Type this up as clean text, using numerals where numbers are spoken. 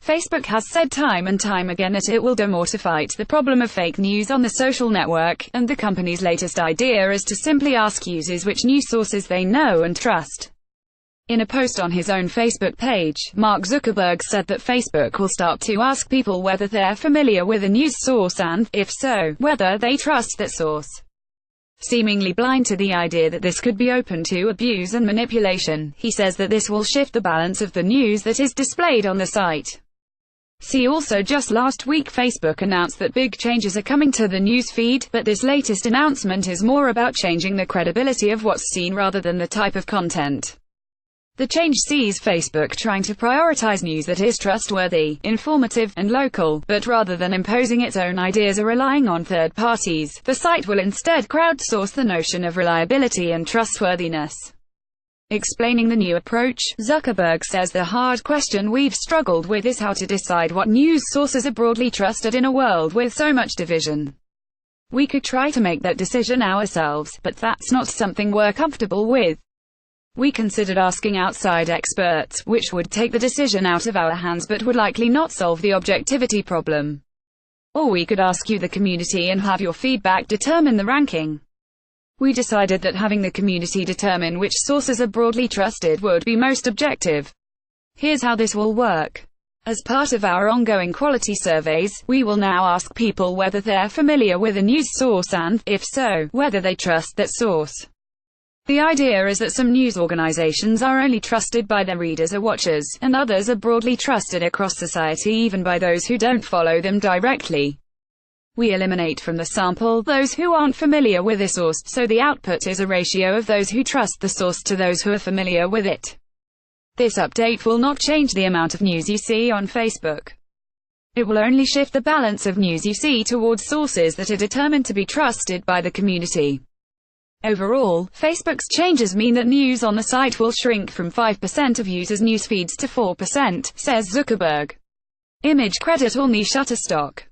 Facebook has said time and time again that it will do more to fight the problem of fake news on the social network, and the company's latest idea is to simply ask users which news sources they know and trust. In a post on his own Facebook page, Mark Zuckerberg said that Facebook will start to ask people whether they're familiar with a news source and, if so, whether they trust that source. Seemingly blind to the idea that this could be open to abuse and manipulation, he says that this will shift the balance of the news that is displayed on the site. See also, just last week Facebook announced that big changes are coming to the news feed, but this latest announcement is more about changing the credibility of what's seen rather than the type of content. The change sees Facebook trying to prioritize news that is trustworthy, informative, and local, but rather than imposing its own ideas or relying on third parties, the site will instead crowdsource the notion of reliability and trustworthiness. Explaining the new approach, Zuckerberg says the hard question we've struggled with is how to decide what news sources are broadly trusted in a world with so much division. We could try to make that decision ourselves, but that's not something we're comfortable with. We considered asking outside experts, which would take the decision out of our hands but would likely not solve the objectivity problem. Or we could ask you, the community, and have your feedback determine the ranking. We decided that having the community determine which sources are broadly trusted would be most objective. Here's how this will work. As part of our ongoing quality surveys, we will now ask people whether they're familiar with a news source and, if so, whether they trust that source. The idea is that some news organizations are only trusted by their readers or watchers, and others are broadly trusted across society even by those who don't follow them directly. We eliminate from the sample those who aren't familiar with a source, so the output is a ratio of those who trust the source to those who are familiar with it. This update will not change the amount of news you see on Facebook. It will only shift the balance of news you see towards sources that are determined to be trusted by the community. Overall, Facebook's changes mean that news on the site will shrink from 5% of users' news feeds to 4%, says Zuckerberg. Image credit or me Shutterstock.